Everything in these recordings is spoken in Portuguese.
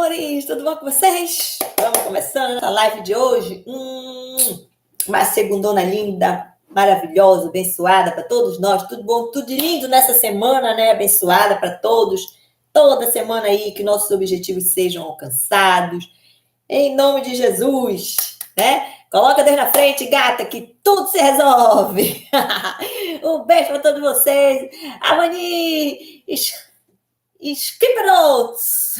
amores, tudo bom com vocês? Vamos começando a live de hoje. Uma segundona linda, maravilhosa, abençoada para todos nós. Tudo bom, tudo lindo nessa semana, né? Abençoada para todos. Toda semana aí que nossos objetivos sejam alcançados. Em nome de Jesus, né? Coloca Deus na frente, gata, que tudo se resolve. Um beijo para todos vocês. Amani, Skip Notes.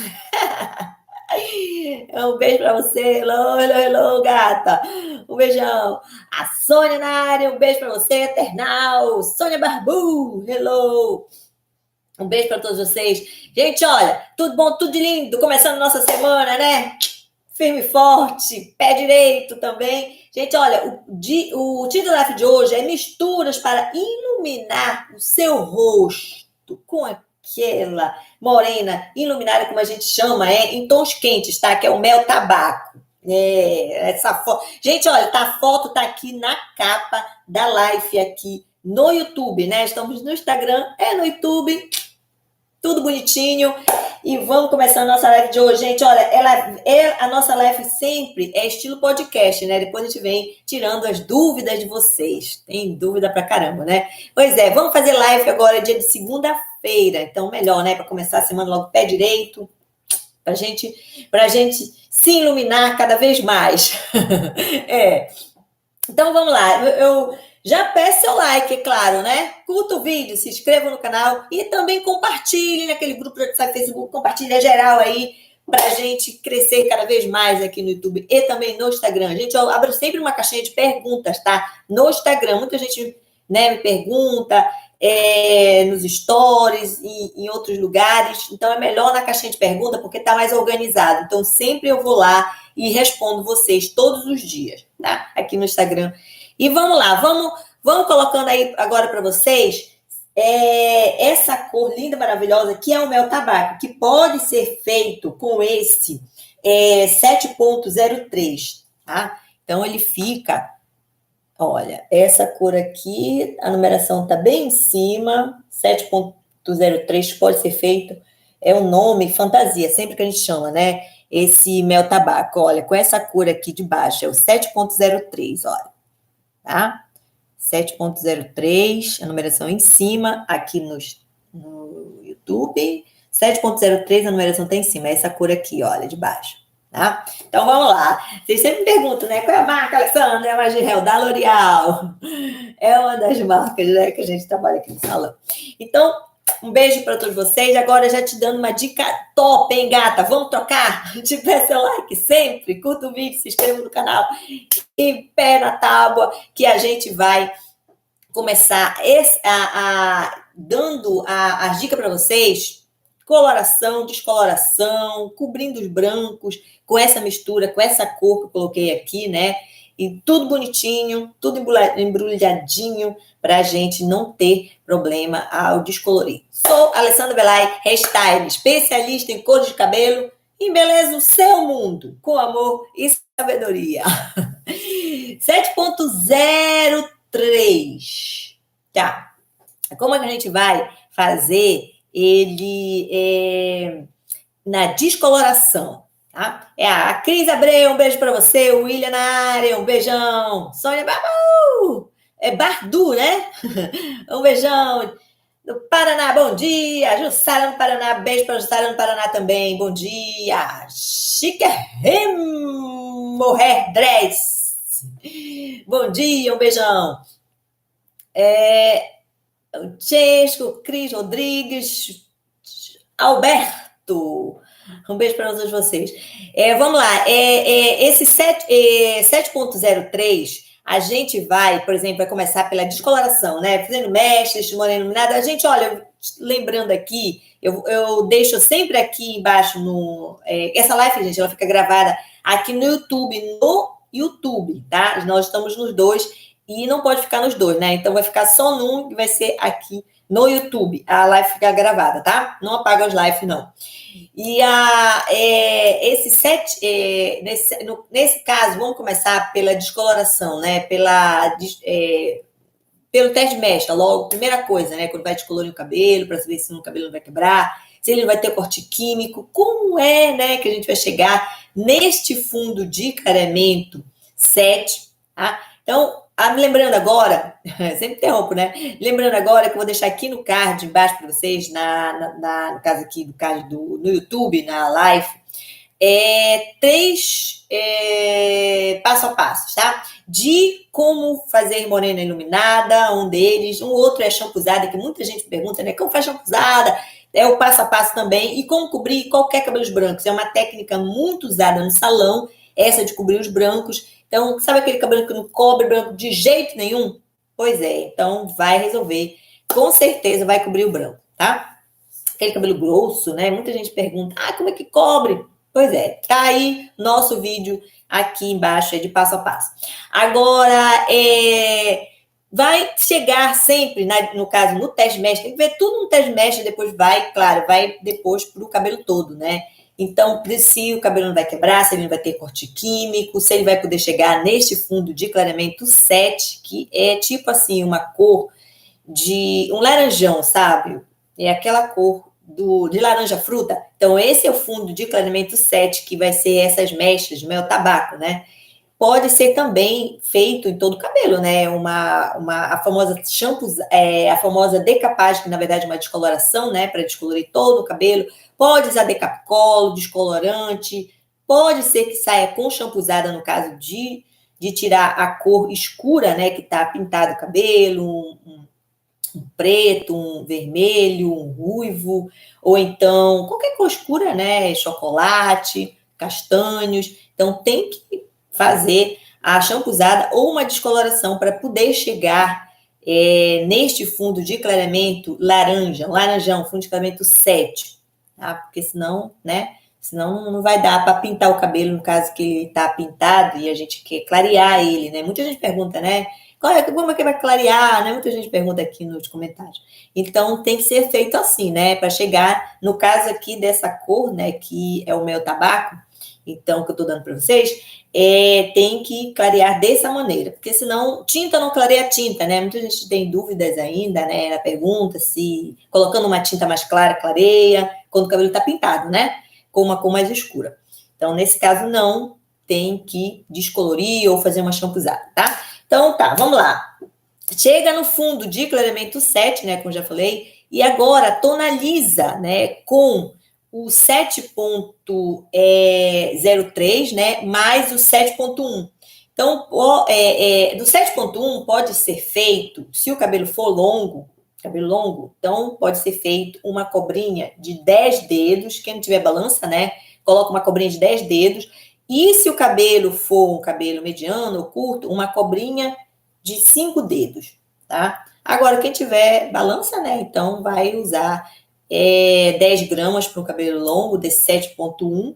Um beijo pra você. Hello, hello, hello, gata. Um beijão. A Sônia na área, um beijo pra você, Eternal. Sônia Barbu, hello. Um beijo pra todos vocês. Gente, olha, tudo bom, tudo lindo. Começando nossa semana, né? Firme e forte, pé direito também. Gente, olha, o título da live de hoje é Misturas para iluminar o seu rosto com aquela morena iluminada, como a gente chama, em tons quentes, tá? Que é o mel tabaco. Essa foto. Gente, olha, a foto tá aqui na capa da live aqui no YouTube, né? Estamos no Instagram, no YouTube, tudo bonitinho. E vamos começar a nossa live de hoje, gente. Olha, a nossa live sempre é estilo podcast, né? Depois a gente vem tirando as dúvidas de vocês. Tem dúvida pra caramba, né? Pois é, vamos fazer live agora dia de segunda-feira. Então, melhor, né? Para começar a semana logo pé direito. Pra gente se iluminar cada vez mais. Então, vamos lá. Eu já peço seu like, é claro, né? Curta o vídeo, se inscreva no canal e também compartilhe naquele grupo do WhatsApp, Facebook, compartilha geral aí pra gente crescer cada vez mais aqui no YouTube e também no Instagram. Gente, eu abro sempre uma caixinha de perguntas, tá? No Instagram, muita gente, né, me pergunta nos stories e em outros lugares. Então, é melhor na caixinha de pergunta porque tá mais organizado. Então, sempre eu vou lá e respondo vocês todos os dias, tá? Aqui no Instagram. E vamos lá, vamos colocando aí agora para vocês essa cor linda, maravilhosa, que é o mel tabaco, que pode ser feito com esse 7.03, tá? Então, ele fica, olha, essa cor aqui, a numeração tá bem em cima, 7.03 pode ser feito, é um nome, fantasia, sempre que a gente chama, né? Esse mel tabaco, olha, com essa cor aqui de baixo, é o 7.03, olha. Tá? 7.03, a numeração em cima, aqui no YouTube. 7.03, a numeração tá em cima, essa cor aqui, olha, de baixo. Tá? Então, vamos lá. Vocês sempre me perguntam, né? Qual é a marca, Alessandra? É a Magirel, da L'Oréal. É uma das marcas, né, que a gente trabalha aqui no salão. Então, um beijo para todos vocês. Agora já te dando uma dica top, hein, gata? Vamos trocar? Te peço seu like sempre. Curta o vídeo, se inscreva no canal. E pé na tábua, que a gente vai começar dando as dicas para vocês. Coloração, descoloração, cobrindo os brancos, com essa mistura, com essa cor que eu coloquei aqui, né? E tudo bonitinho, tudo embrulhadinho, para a gente não ter problema ao descolorir. Sou Alessandra Belay, hairstyle, especialista em cores de cabelo, embeleza o seu mundo com amor e sabedoria. 7.03. Tá. Como é que a gente vai fazer ele na descoloração? Tá? A Cris Abreu, um beijo para você. O William na área, um beijão. Sônia Babu, Bardu, né? Um beijão. Do Paraná, bom dia. Jussara no Paraná, beijo para Jussara no Paraná também, bom dia. Chiquerremo Hairdress, bom dia, um beijão. O Chesco, Cris Rodrigues, Alberto, um beijo para todos vocês. Vamos lá, esse 7.03, a gente vai, por exemplo, vai começar pela descoloração, né? Fazendo mestres, moreno iluminado. A gente, olha, lembrando aqui, eu deixo sempre aqui embaixo essa live, gente, ela fica gravada aqui no YouTube, tá? Nós estamos nos dois e não pode ficar nos dois, né? Então vai ficar só num que vai ser aqui no YouTube. A live fica gravada, tá? Não apaga as lives, não. E nesse caso, vamos começar pela descoloração, né? Pelo teste de mescla, logo, primeira coisa, né? Quando vai descolorir o cabelo, para saber se o cabelo não vai quebrar. se ele vai ter corte químico, como é, né, que a gente vai chegar neste fundo de clareamento 7, tá? Então, me lembrando agora, sempre interrompo, né? Lembrando agora que eu vou deixar aqui no card embaixo para vocês, no caso aqui do card no YouTube, na live, 3 passo a passo, tá? De como fazer morena iluminada, um deles, um outro é champuzada, que muita gente pergunta, né? Como faz champuzada? É o passo a passo também. E como cobrir qualquer cabelos brancos. É uma técnica muito usada no salão, essa de cobrir os brancos. Então, sabe aquele cabelo que não cobre branco de jeito nenhum? Pois é, então vai resolver. Com certeza vai cobrir o branco, tá? Aquele cabelo grosso, né? Muita gente pergunta, como é que cobre? Pois é, tá aí nosso vídeo aqui embaixo, de passo a passo. Agora, vai chegar sempre, no caso, no teste mesh, tem que ver tudo no teste mesh, depois vai depois para o cabelo todo, né? Então, se o cabelo não vai quebrar, se ele não vai ter corte químico, se ele vai poder chegar neste fundo de clareamento 7, que é tipo assim, uma cor de um laranjão, sabe? É aquela cor de laranja fruta. Então, esse é o fundo de clareamento 7, que vai ser essas mechas de mel tabaco, né? Pode ser também feito em todo o cabelo, né? A famosa shampoo, a famosa decapagem, que na verdade é uma descoloração, né? Para descolorir todo o cabelo. Pode usar decapicolo, descolorante. Pode ser que saia com shampoozada, no caso de tirar a cor escura, né? Que está pintado o cabelo, um preto, um vermelho, um ruivo, ou então qualquer cor escura, né? Chocolate, castanhos. Então, tem que fazer a shampoozada ou uma descoloração para poder chegar neste fundo de clareamento laranjão, fundo de clareamento 7, tá? Porque senão, né? Senão não vai dar para pintar o cabelo, no caso que ele está pintado e a gente quer clarear ele, né? Muita gente pergunta, né? Como é que vai clarear, né? Muita gente pergunta aqui nos comentários. Então, tem que ser feito assim, né? Para chegar, no caso aqui dessa cor, né? Que é o mel tabaco, então, que eu estou dando para vocês, tem que clarear dessa maneira, porque senão tinta não clareia tinta, né? Muita gente tem dúvidas ainda, né? Ela pergunta se colocando uma tinta mais clara clareia, quando o cabelo está pintado, né? Com uma cor mais escura. Então, nesse caso, não tem que descolorir ou fazer uma shampoozada, tá? Então, tá, vamos lá. Chega no fundo de clareamento 7, né? Como já falei, e agora tonaliza, né? Com o 7.03, né? Mais o 7.1. Então, do 7.1 pode ser feito, se o cabelo for longo, então pode ser feito uma cobrinha de 10 dedos. Quem não tiver balança, né? Coloca uma cobrinha de 10 dedos. E se o cabelo for um cabelo mediano ou curto, uma cobrinha de 5 dedos, tá? Agora, quem tiver balança, né? Então, vai usar 10 gramas para um cabelo longo, desse 7.1,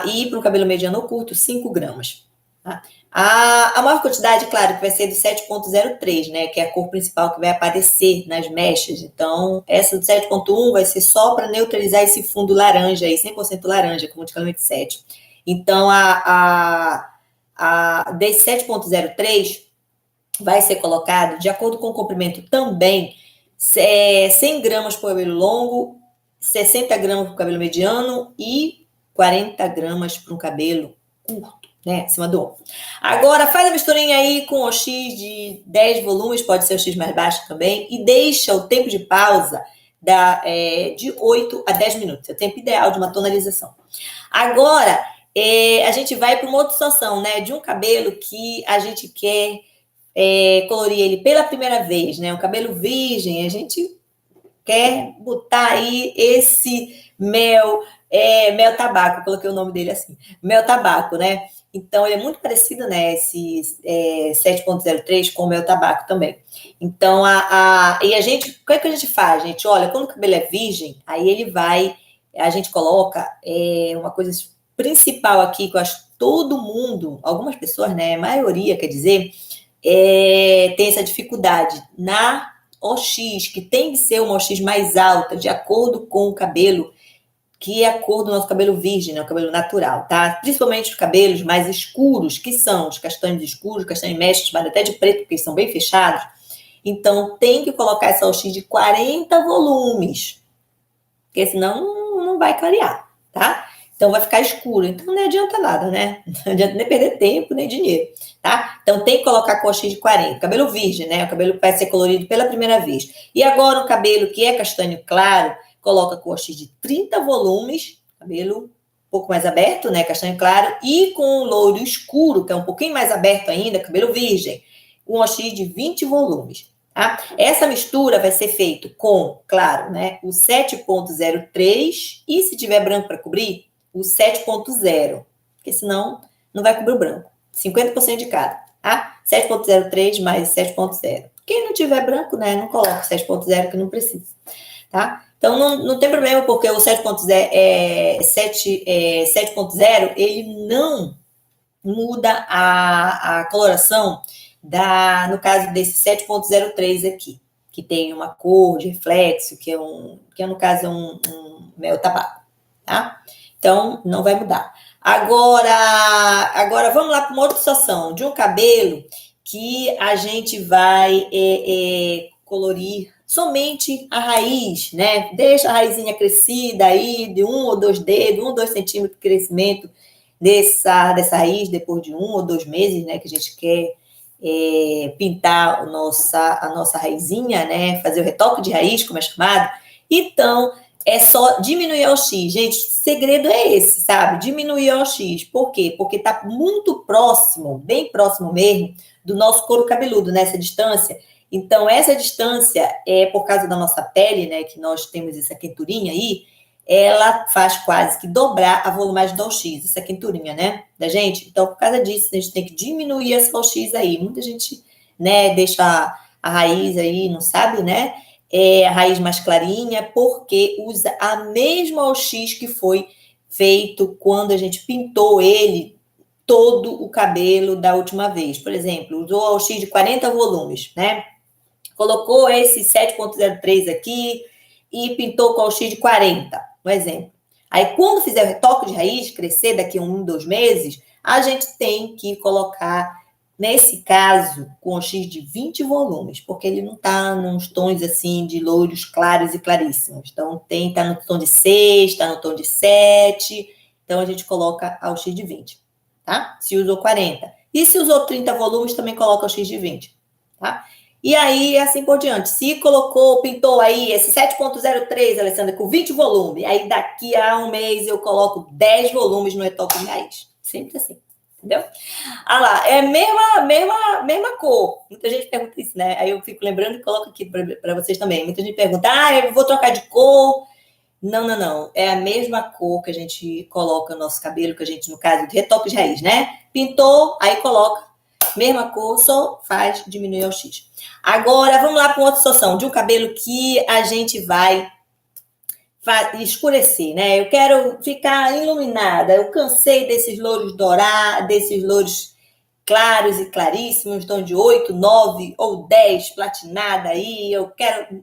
e para um cabelo mediano ou curto, 5 gramas. Tá? A maior quantidade, claro, que vai ser do 7.03, né? Que é a cor principal que vai aparecer nas mechas. Então, essa do 7.1 vai ser só para neutralizar esse fundo laranja aí, 100% laranja, como de claramente 7. Então, desse 7.03 vai ser colocado, de acordo com o comprimento também, 100 gramas para o cabelo longo, 60 gramas para o cabelo mediano e 40 gramas para um cabelo curto, né, acima do ombro. Agora, faz a misturinha aí com o X de 10 volumes, pode ser o X mais baixo também, e deixa o tempo de pausa de 8 a 10 minutos. É o tempo ideal de uma tonalização. Agora, a gente vai para uma outra situação, né, de um cabelo que a gente quer colorir ele pela primeira vez, né? Um cabelo virgem, a gente quer botar aí esse mel tabaco, eu coloquei o nome dele assim, mel tabaco, né? Então, ele é muito parecido, né? Esse 7.03 com o mel tabaco também. Então, e a gente, o que é que a gente faz, gente? Olha, quando o cabelo é virgem, aí a gente coloca uma coisa principal aqui, que eu acho que todo mundo, algumas pessoas, né? A maioria, quer dizer, tem essa dificuldade na OX, que tem que ser uma OX mais alta, de acordo com o cabelo, que é a cor do nosso cabelo virgem, né, o cabelo natural, tá? Principalmente os cabelos mais escuros, que são os castanhos escuros, castanhos mechos, mas até de preto, porque eles são bem fechados. Então, tem que colocar essa OX de 40 volumes. porque senão não vai clarear, tá? Então vai ficar escuro, então não adianta nada, né? Não adianta nem perder tempo, nem dinheiro, tá? Então tem que colocar com OX de 40, cabelo virgem, né? O cabelo vai ser colorido pela primeira vez. E agora o cabelo que é castanho claro, coloca com OX de 30 volumes, cabelo um pouco mais aberto, né? Castanho claro, e com o louro escuro, que é um pouquinho mais aberto ainda, cabelo virgem, um OX de 20 volumes. Tá? Essa mistura vai ser feita com, claro, né, o 7.03 e se tiver branco para cobrir, o 7.0, porque senão não vai cobrir o branco. 50% de cada, tá? 7.03 mais 7.0. Quem não tiver branco, né, não coloca 7.0 que não precisa, tá? Então não tem problema porque o 7.0 ele não muda a coloração no caso desse 7.03 aqui, que tem uma cor de reflexo, que no caso é um mel tabaco, tá? Então, não vai mudar. Agora vamos lá para uma outra situação, de um cabelo que a gente vai colorir somente a raiz, né? Deixa a raizinha crescida aí, de 1 ou 2 dedos, 1 ou 2 centímetros de crescimento dessa raiz, depois de 1 ou 2 meses, né? Que a gente quer pintar a nossa raizinha, né? Fazer o retoque de raiz, como é chamado. Então, é só diminuir o X. Gente, o segredo é esse, sabe? Diminuir o X. Por quê? Porque tá muito próximo, bem próximo mesmo, do nosso couro cabeludo, nessa distância. Então, essa distância é por causa da nossa pele, né? Que nós temos essa quenturinha aí, ela faz quase que dobrar a volumagem do OX, essa quenturinha, né, da gente. Então, por causa disso, a gente tem que diminuir esse OX aí. Muita gente, né, deixa a raiz aí, não sabe, né, a raiz mais clarinha, porque usa a mesma OX que foi feito quando a gente pintou ele, todo o cabelo da última vez. Por exemplo, usou a OX de 40 volumes, né, colocou esse 7.03 aqui e pintou com a OX de 40, um exemplo. Aí, quando fizer o retoque de raiz, crescer daqui a 1, 2 meses, a gente tem que colocar, nesse caso, com OX de 20 volumes, porque ele não está nos tons assim de louros claros e claríssimos. Então, está no tom de 6, está no tom de 7. Então, a gente coloca a OX de 20, tá? Se usou 40. E se usou 30 volumes, também coloca a OX de 20, tá? E aí, assim por diante. Se pintou aí esse 7.03, Alessandra, com 20 volumes, aí daqui a um mês eu coloco 10 volumes no retoque de raiz. Sempre assim, entendeu? Ah lá, é a mesma cor. Muita gente pergunta isso, né? Aí eu fico lembrando e coloco aqui para vocês também. Muita gente pergunta, eu vou trocar de cor. Não. É a mesma cor que a gente coloca no nosso cabelo, que a gente, no caso, de retoque de raiz, né? Pintou, aí coloca. Mesma cor, só faz diminuir o X. Agora, vamos lá para outra situação, de um cabelo que a gente vai escurecer, né? Eu quero ficar iluminada. Eu cansei desses louros dourados, desses louros claros e claríssimos, então de 8, 9 ou 10 platinada aí. Eu quero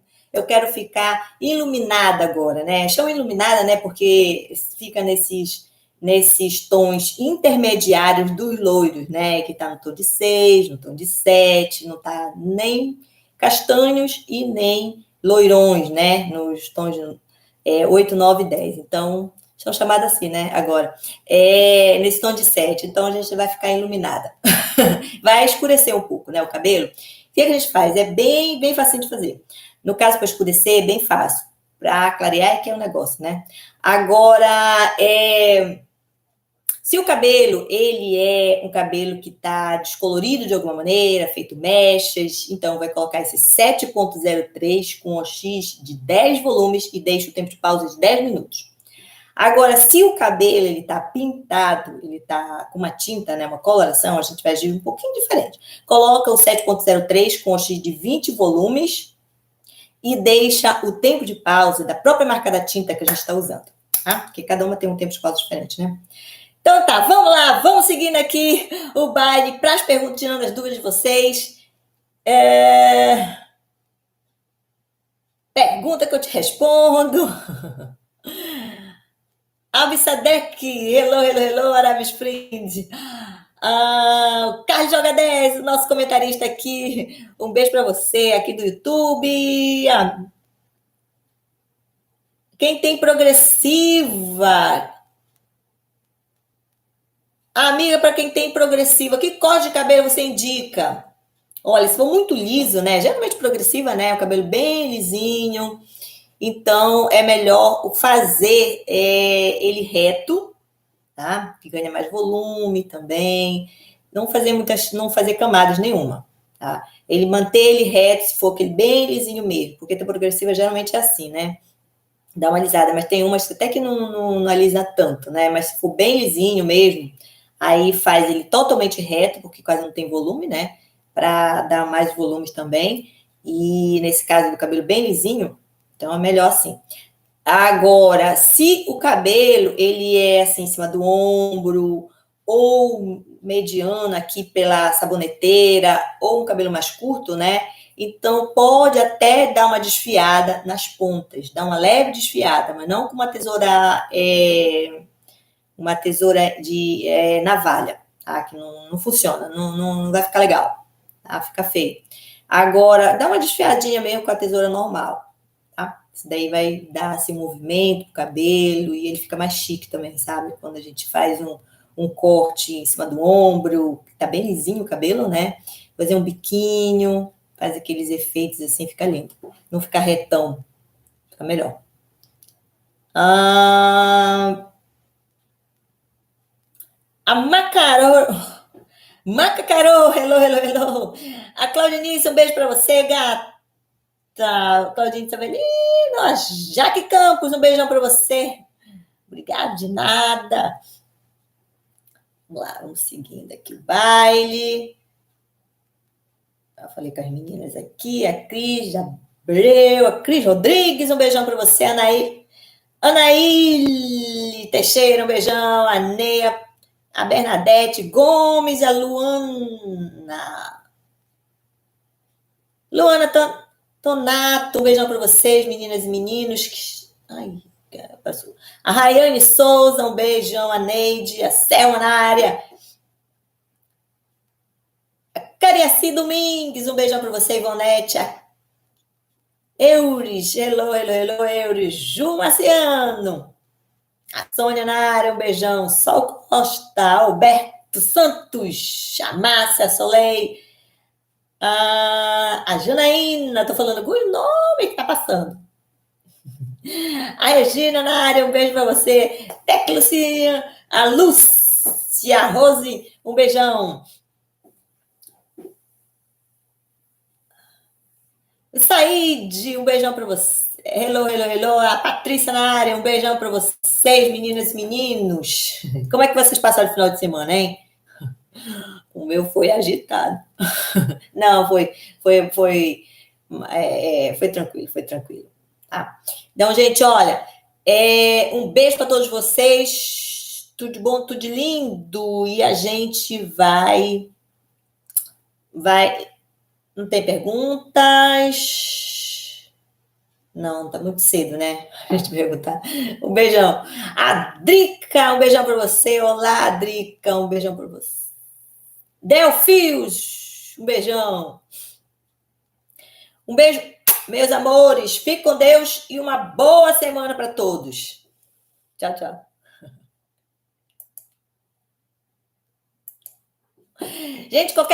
ficar iluminada agora, né? Chamo iluminada, né? Porque fica nesses tons intermediários dos loiros, né? Que tá no tom de 6, no tom de 7, não tá nem castanhos e nem loirões, né? Nos tons de 8, 9 e 10. Então, são chamadas assim, né? Agora, nesse tom de 7. Então, a gente vai ficar iluminada. Vai escurecer um pouco, né? O cabelo. O que a gente faz? É bem, bem facinho de fazer. No caso, para escurecer, é bem fácil. Para clarear é que é um negócio, né? Agora, se o cabelo, ele é um cabelo que está descolorido de alguma maneira, feito mechas, então vai colocar esse 7.03 com OX de 10 volumes e deixa o tempo de pausa de 10 minutos. Agora, se o cabelo ele está pintado, ele está com uma tinta, né, uma coloração, a gente vai agir um pouquinho diferente. Coloca o 7.03 com OX de 20 volumes e deixa o tempo de pausa da própria marca da tinta que a gente está usando, tá? Porque cada uma tem um tempo de pausa diferente, né? Então tá, vamos lá, vamos seguindo aqui o baile para as perguntas, tirando as dúvidas de vocês. Pergunta que eu te respondo. Absadek, hello, Arab Spring. Carlos Joga 10, nosso comentarista aqui. Um beijo para você aqui do YouTube. Quem tem progressiva? Amiga, para quem tem progressiva, que corte de cabelo você indica? Olha, se for muito liso, né? Geralmente progressiva, né? O cabelo bem lisinho. Então, é melhor fazer ele reto, tá? Que ganha mais volume também. Não fazer camadas nenhuma, tá? Ele manter ele reto, se for aquele bem lisinho mesmo, porque a progressiva geralmente é assim, né? Dá uma alisada, mas tem umas até que não alisa tanto, né? Mas se for bem lisinho mesmo, aí faz ele totalmente reto, porque quase não tem volume, né? Para dar mais volumes também. E nesse caso do cabelo bem lisinho, então é melhor assim. Agora, se o cabelo ele é assim em cima do ombro ou mediano aqui pela saboneteira ou um cabelo mais curto, né? Então pode até dar uma desfiada nas pontas, dar uma leve desfiada, mas não com uma tesoura de navalha, tá? Que não funciona, não vai ficar legal, tá? Fica feio. Agora, dá uma desfiadinha mesmo com a tesoura normal. Tá? Isso daí vai dar assim, movimento pro cabelo e ele fica mais chique também, sabe? Quando a gente faz um corte em cima do ombro, tá bem lisinho o cabelo, né? Fazer um biquinho, faz aqueles efeitos assim, fica lindo. Não fica retão, fica melhor. A Macacarô, hello, hello, hello. A Claudinice, um beijo pra você, gata. Claudinha Savelino, a Jaque Campos, um beijão pra você. Obrigado de nada. Vamos lá, vamos seguindo aqui o baile. Eu falei com as meninas aqui, a Cris Abreu, a Cris Rodrigues, um beijão para você, Anaíli Teixeira, um beijão, a Neia, a Bernadette Gomes, a Luana. Luana Tonato, um beijão para vocês, meninas e meninos. Ai, passou. A Rayane Souza, um beijão, a Neide, a Selma na área. Cariaci Domingues, um beijão para você, Ivonete. Euris, hello, hello, hello, Euris. Ju Marciano. A Sônia na área, um beijão. Sol Costa, Alberto Santos. A Márcia Soleil. A Janaína, tô falando o nome que tá passando. A Regina na área, um beijo para você. Teclucinha, a Lúcia, a Rose, um beijão. Saíde, um beijão para você. Hello, hello, hello. A Patrícia na área, um beijão para vocês, meninas e meninos. Como é que vocês passaram o final de semana, hein? O meu foi agitado. Não, foi tranquilo, foi tranquilo. Tá? Então, gente, olha, um beijo para todos vocês. Tudo de bom, tudo de lindo. E a gente vai. Não tem perguntas? Não, tá muito cedo, né? Deixa eu perguntar. Um beijão. A Drica, um beijão para você. Olá, Drica, um beijão para você. Delfios, um beijão. Um beijo, meus amores. Fique com Deus e uma boa semana para todos. Tchau, tchau. Gente, qualquer